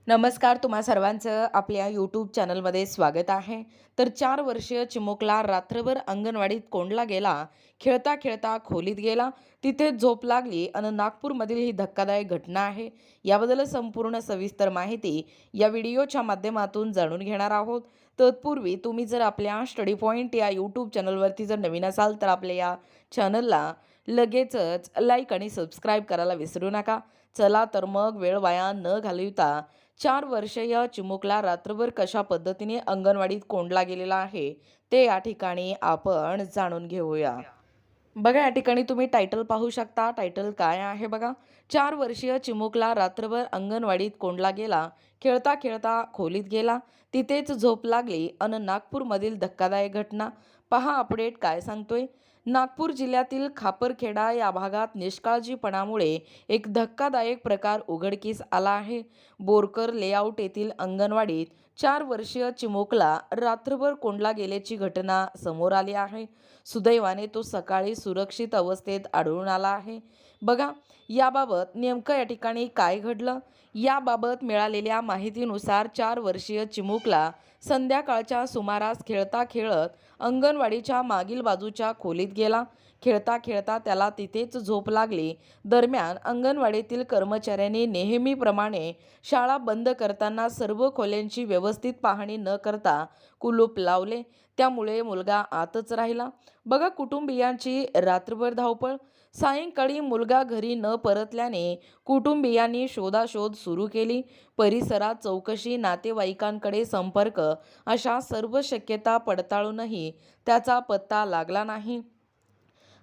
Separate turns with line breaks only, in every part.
नमस्कार, तुम्हा सर्वांचं आपल्या यूट्यूब चॅनलमध्ये स्वागत आहे. तर 4 वर्षीय चिमुकला रात्रभर अंगणवाडीत कोंडला गेला. खेळता खेळता खोलीत गेला, तिथे झोप लागली आणि नागपूरमधील ही धक्कादायक घटना आहे. याबद्दल संपूर्ण सविस्तर माहिती या व्हिडिओच्या माध्यमातून जाणून घेणार आहोत. तत्पूर्वी तुम्ही जर आपल्या स्टडी पॉईंट या यूट्यूब चॅनलवरती जर नवीन असाल तर आपल्या या चॅनलला लगेचच लाईक आणि सबस्क्राईब करायला विसरू नका. चला तर मग वेळ वाया न घालवता 4 वर्षीय चिमुकला रात्रभर कशा पद्धतीने अंगणवाडीत कोंडला गेलेला आहे ते या ठिकाणी आपण जाणून घेऊया. बघा, या ठिकाणी तुम्ही टायटल पाहू शकता. टायटल काय आहे बघा. 4 वर्षीय चिमुकला रात्रभर अंगणवाडीत कोंडला गेला. खेळता खेळता खोलीत गेला, तिथेच झोप लागली अन नागपूरमधील धक्कादायक घटना. पहा अपडेट काय सांगतोय. नागपूर जिल्ह्यातील खापरखेडा या भागात निष्काळजीपणामुळे एक धक्कादायक प्रकार उघडकीस आला आहे. बोरकर लेआउट येथील अंगणवाडीत 4 वर्षीय चिमुकला रात्रभर कोंडला गेल्याची घटना समोर आली आहे. सुदैवाने तो सकाळी सुरक्षित अवस्थेत आढळून आला आहे. बघा, याबाबत नेमकं या ठिकाणी काय घडलं. याबाबत मिळालेल्या माहितीनुसार 4 वर्षीय चिमुकला संध्याकाळच्या सुमारास खेळता खेळत अंगणवाडीच्या मागील बाजूच्या खोलीत गेला. खेळता खेळता त्याला तिथेच झोप लागली. दरम्यान अंगणवाडीतील कर्मचाऱ्यांनी नेहमीप्रमाणे शाळा बंद करताना सर्व खोल्यांची व्यवस्थित पाहणी न करता कुलूप लावले. त्यामुळे मुलगा आतच राहिला. बघा, कुटुंबियांची रात्रभर धावपळ. सायंकाळी मुलगा घरी न परतल्याने कुटुंबियांनी शोधाशोध सुरू केली. परिसरात चौकशी, नातेवाईकांकडे संपर्क अशा सर्व शक्यता पडताळूनही त्याचा पत्ता लागला नाही.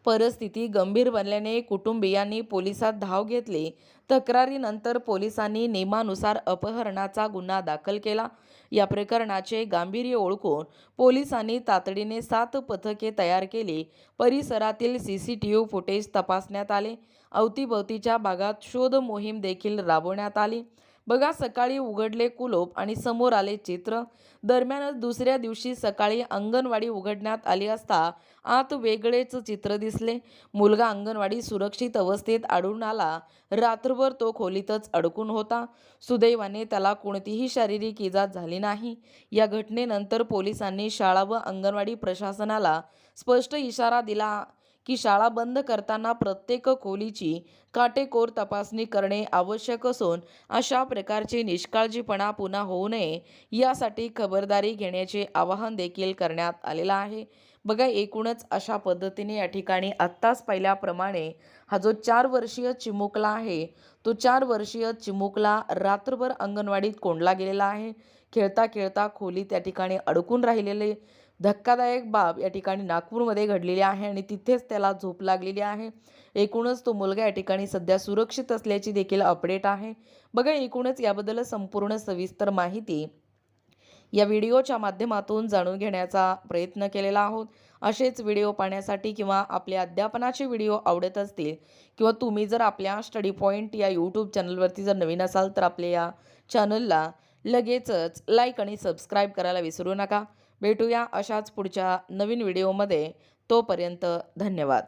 परिस्थिती गंभीर बनल्याने कुटुंबियांनी पोलिसात धाव घेतली. तक्रारीनंतर पोलिसांनी नियमानुसार अपहरणाचा गुन्हा दाखल केला. या प्रकरणाचे गांभीर्य ओळखून पोलिसांनी तातडीने 7 पथके तयार केली. परिसरातील सीसीटीव्ही फुटेज तपासण्यात आले. अवतीभवतीच्या भागात शोध मोहीम देखील राबवण्यात आली. बघा, सकाळी उघडले कुलूप आणि समोर आले चित्र. दरम्यानच दुसऱ्या दिवशी सकाळी अंगणवाडी उघडण्यात आली असता आत वेगळेच चित्र दिसले. मुलगा अंगणवाडी सुरक्षित अवस्थेत आढळून आला. रात्रभर तो खोलीतच अडकून होता. सुदैवाने त्याला कोणतीही शारीरिक इजा झाली नाही. या घटनेनंतर पोलिसांनी शाळा व अंगणवाडी प्रशासनाला स्पष्ट इशारा दिला की शाळा बंद करताना प्रत्येक खोलीची काटेकोर तपासणी करणे आवश्यक असून अशा प्रकारची निष्काळजीपणा पुन्हा होऊ नये यासाठी खबरदारी घेण्याचे आवाहन देखील करण्यात आलेलं आहे. बघा, एकूणच अशा पद्धतीने या ठिकाणी आत्ताच पाहिल्याप्रमाणे हा जो 4 वर्षीय चिमुकला आहे, तो 4 वर्षीय चिमुकला रात्रभर अंगणवाडीत कोंडला गेलेला आहे. खेळता खेळता खोलीत या ठिकाणी अडकून राहिलेले धक्कादायक बाब या ठिकाणी नागपूरमध्ये घडलेली आहे आणि तिथेच त्याला झोप लागलेली आहे. एकूणच तो मुलगा या ठिकाणी सध्या सुरक्षित असल्याची देखील अपडेट आहे. बघा, एकूणच याबद्दल संपूर्ण सविस्तर माहिती या व्हिडिओच्या माध्यमातून जाणून घेण्याचा प्रयत्न केलेला आहोत. असेच व्हिडिओ पाहण्यासाठी किंवा आपल्या अध्यापनाचे व्हिडिओ आवडत असतील किंवा तुम्ही जर आपल्या स्टडी पॉईंट या यूट्यूब चॅनलवरती जर नवीन असाल तर आपल्या या चॅनलला लगेचच लाईक आणि सबस्क्राईब करायला विसरू नका. भेटूया अशाच पुढच्या नवीन व्हिडिओमध्ये. तोपर्यंत धन्यवाद.